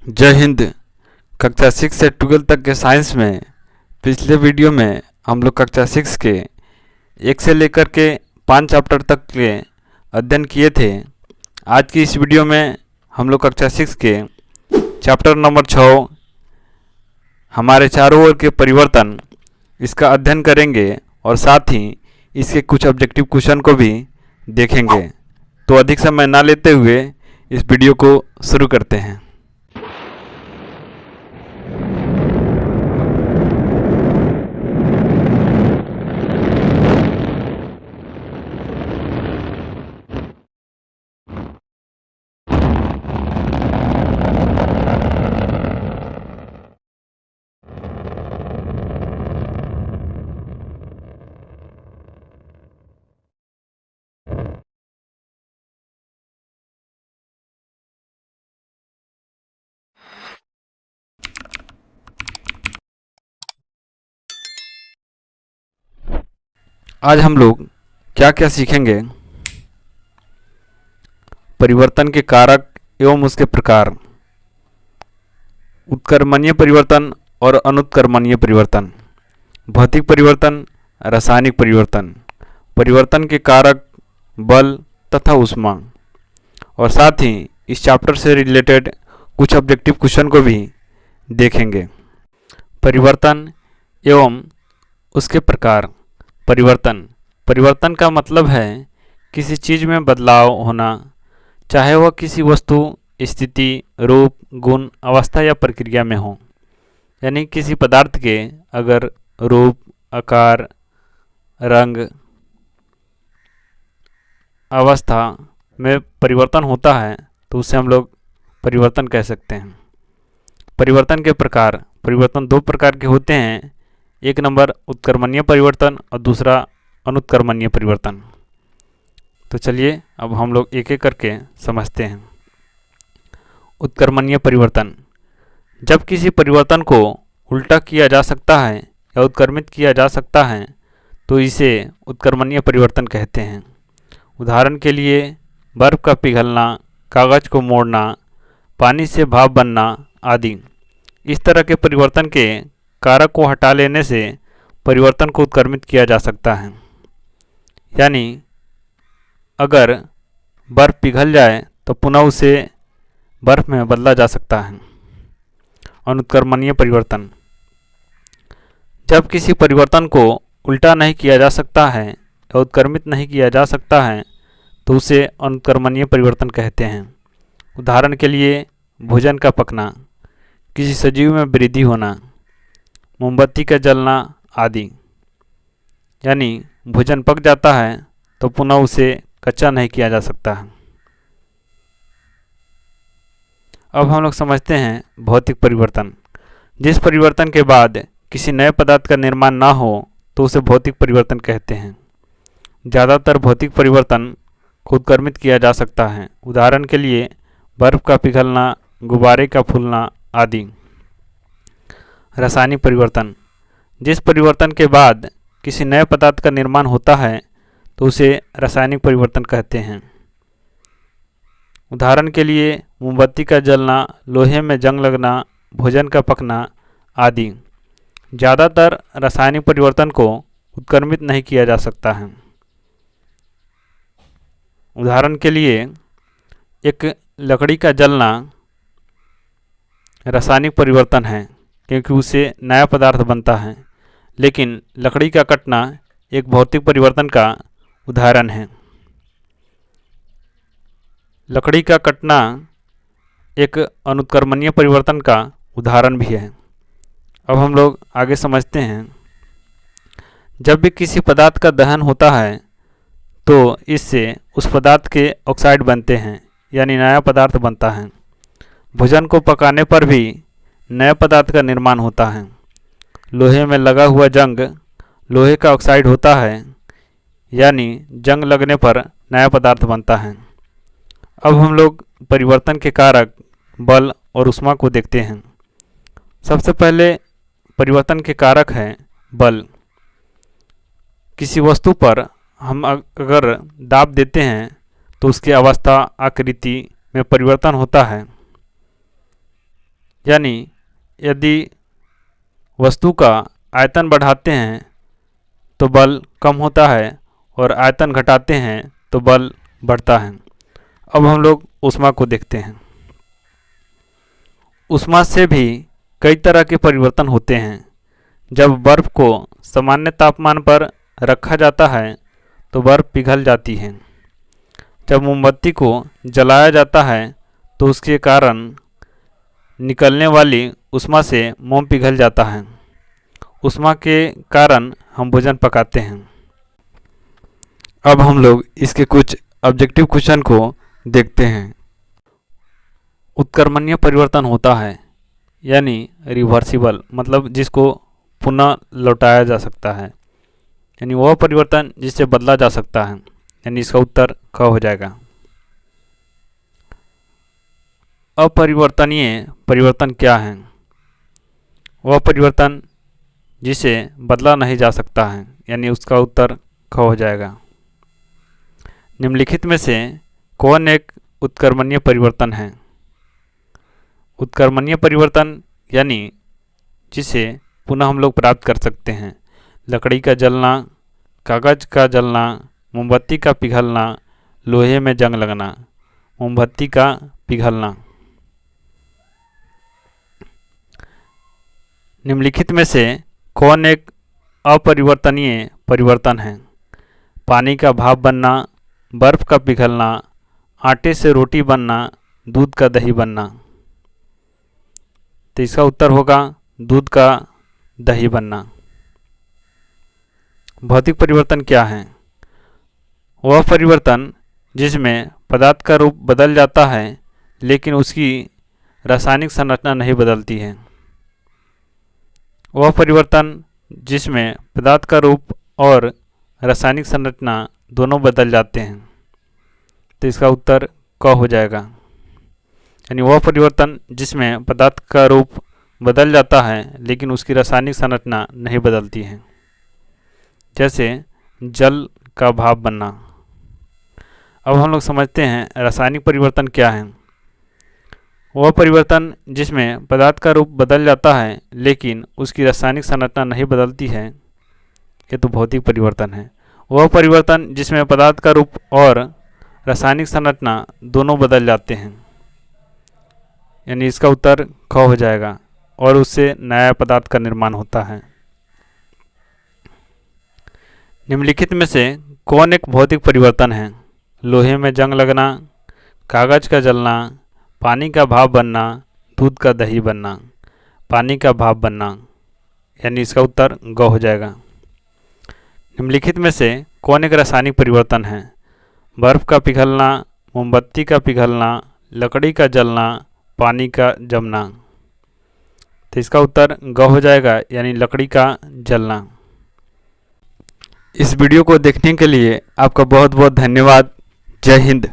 जय हिंद। कक्षा 6 से 12 तक के साइंस में पिछले वीडियो में हम लोग कक्षा 6 के 1 से लेकर के 5 चैप्टर तक के अध्ययन किए थे। आज की इस वीडियो में हम लोग कक्षा 6 के चैप्टर नंबर 6 हमारे चारों ओर के परिवर्तन इसका अध्ययन करेंगे और साथ ही इसके कुछ ऑब्जेक्टिव क्वेश्चन को भी देखेंगे। तो अधिक समय ना लेते हुए इस वीडियो को शुरू करते हैं। आज हम लोग क्या क्या सीखेंगे। परिवर्तन के कारक एवं उसके प्रकार, उत्क्रमणीय परिवर्तन और अनुत्क्रमणीय परिवर्तन, भौतिक परिवर्तन, रासायनिक परिवर्तन, परिवर्तन के कारक, बल तथा ऊष्मा, और साथ ही इस चैप्टर से रिलेटेड कुछ ऑब्जेक्टिव क्वेश्चन को भी देखेंगे। परिवर्तन एवं उसके प्रकार। परिवर्तन का मतलब है किसी चीज़ में बदलाव होना, चाहे वह किसी वस्तु, स्थिति, रूप, गुण, अवस्था या प्रक्रिया में हो। यानी किसी पदार्थ के अगर रूप, आकार, रंग, अवस्था में परिवर्तन होता है तो उसे हम लोग परिवर्तन कह सकते हैं। परिवर्तन के प्रकार, परिवर्तन दो प्रकार के होते हैं। एक नंबर उत्क्रमणीय परिवर्तन और दूसरा अनुत्क्रमणीय परिवर्तन। तो चलिए अब हम लोग एक एक करके समझते हैं। उत्क्रमणीय परिवर्तन, जब किसी परिवर्तन को उल्टा किया जा सकता है या उत्क्रमित किया जा सकता है तो इसे उत्क्रमणीय परिवर्तन कहते हैं। उदाहरण के लिए बर्फ़ का पिघलना, कागज़ को मोड़ना, पानी से भाप बनना आदि। इस तरह के परिवर्तन के कारक को हटा लेने से परिवर्तन को उत्क्रमित किया जा सकता है। यानी अगर बर्फ़ पिघल जाए तो पुनः उसे बर्फ़ में बदला जा सकता है। अनुत्क्रमणीय परिवर्तन, जब किसी परिवर्तन को उल्टा नहीं किया जा सकता है या उत्क्रमित नहीं किया जा सकता है तो उसे अनुत्क्रमणीय परिवर्तन कहते हैं। उदाहरण के लिए भोजन का पकना, किसी सजीव में वृद्धि होना, मोमबत्ती का जलना आदि। यानी भोजन पक जाता है तो पुनः उसे कच्चा नहीं किया जा सकता है। अब हम लोग समझते हैं भौतिक परिवर्तन। जिस परिवर्तन के बाद किसी नए पदार्थ का निर्माण ना हो तो उसे भौतिक परिवर्तन कहते हैं। ज़्यादातर भौतिक परिवर्तन को उत्क्रमित किया जा सकता है। उदाहरण के लिए बर्फ़ का पिघलना, गुब्बारे का फूलना आदि। रासायनिक परिवर्तन, जिस परिवर्तन के बाद किसी नए पदार्थ का निर्माण होता है तो उसे रासायनिक परिवर्तन कहते हैं। उदाहरण के लिए मोमबत्ती का जलना, लोहे में जंग लगना, भोजन का पकना आदि। ज़्यादातर रासायनिक परिवर्तन को उत्क्रमित नहीं किया जा सकता है। उदाहरण के लिए एक लकड़ी का जलना रासायनिक परिवर्तन है क्योंकि उससे नया पदार्थ बनता है, लेकिन लकड़ी का कटना एक भौतिक परिवर्तन का उदाहरण है। लकड़ी का कटना एक अनुत्क्रमणीय परिवर्तन का उदाहरण भी है। अब हम लोग आगे समझते हैं। जब भी किसी पदार्थ का दहन होता है तो इससे उस पदार्थ के ऑक्साइड बनते हैं, यानी नया पदार्थ बनता है। भोजन को पकाने पर भी नए पदार्थ का निर्माण होता है। लोहे में लगा हुआ जंग लोहे का ऑक्साइड होता है, यानी जंग लगने पर नया पदार्थ बनता है। अब हम लोग परिवर्तन के कारक, बल और ऊष्मा को देखते हैं। सबसे पहले परिवर्तन के कारक है बल। किसी वस्तु पर हम अगर दाब देते हैं तो, तो उसकी अवस्था, आकृति में परिवर्तन होता है। यानी यदि वस्तु का आयतन बढ़ाते हैं तो बल कम होता है और आयतन घटाते हैं तो बल बढ़ता है। अब हम लोग ऊष्मा को देखते हैं। ऊष्मा से भी कई तरह के परिवर्तन होते हैं। जब बर्फ़ को सामान्य तापमान पर रखा जाता है तो बर्फ़ पिघल जाती है। जब मोमबत्ती को जलाया जाता है तो उसके कारण निकलने वाली ऊष्मा से मोम पिघल जाता है। ऊष्मा के कारण हम भोजन पकाते हैं। अब हम लोग इसके कुछ ऑब्जेक्टिव क्वेश्चन को देखते हैं। उत्क्रमणीय परिवर्तन होता है यानी रिवर्सिबल, मतलब जिसको पुनः लौटाया जा सकता है, यानी वह परिवर्तन जिससे बदला जा सकता है, यानी इसका उत्तर क हो जाएगा। अपरिवर्तनीय परिवर्तन क्या है? वह परिवर्तन जिसे बदला नहीं जा सकता है, यानी उसका उत्तर ख हो जाएगा। निम्नलिखित में से कौन एक उत्क्रमणीय परिवर्तन है? उत्क्रमणीय परिवर्तन यानी जिसे पुनः हम लोग प्राप्त कर सकते हैं। लकड़ी का जलना, कागज का जलना, मोमबत्ती का पिघलना, लोहे में जंग लगना, मोमबत्ती का पिघलना। निम्नलिखित में से कौन एक अपरिवर्तनीय परिवर्तन है? पानी का भाप बनना, बर्फ़ का पिघलना, आटे से रोटी बनना, दूध का दही बनना। तो इसका उत्तर होगा दूध का दही बनना। भौतिक परिवर्तन क्या है? वह परिवर्तन जिसमें पदार्थ का रूप बदल जाता है लेकिन उसकी रासायनिक संरचना नहीं बदलती है। वह परिवर्तन जिसमें पदार्थ का रूप और रासायनिक संरचना दोनों बदल जाते हैं। तो इसका उत्तर क हो जाएगा। यानी वह परिवर्तन जिसमें पदार्थ का रूप बदल जाता है लेकिन उसकी रासायनिक संरचना नहीं बदलती है, जैसे जल का भाप बनना। अब हम लोग समझते हैं रासायनिक परिवर्तन क्या है। वह परिवर्तन जिसमें पदार्थ का रूप बदल जाता है लेकिन उसकी रासायनिक संरचना नहीं बदलती है, ये तो भौतिक परिवर्तन है। वह परिवर्तन जिसमें पदार्थ का रूप और रासायनिक संरचना दोनों बदल जाते हैं, यानी इसका उत्तर ख हो जाएगा और उससे नया पदार्थ का निर्माण होता है। निम्नलिखित में से कौन एक भौतिक परिवर्तन है? लोहे में जंग लगना, कागज का जलना, पानी का भाप बनना, दूध का दही बनना। पानी का भाप बनना, यानी इसका उत्तर ग हो जाएगा। निम्नलिखित में से कौन एक रासायनिक परिवर्तन है? बर्फ़ का पिघलना, मोमबत्ती का पिघलना, लकड़ी का जलना, पानी का जमना। तो इसका उत्तर ग हो जाएगा, यानी लकड़ी का जलना। इस वीडियो को देखने के लिए आपका बहुत बहुत धन्यवाद। जय हिंद।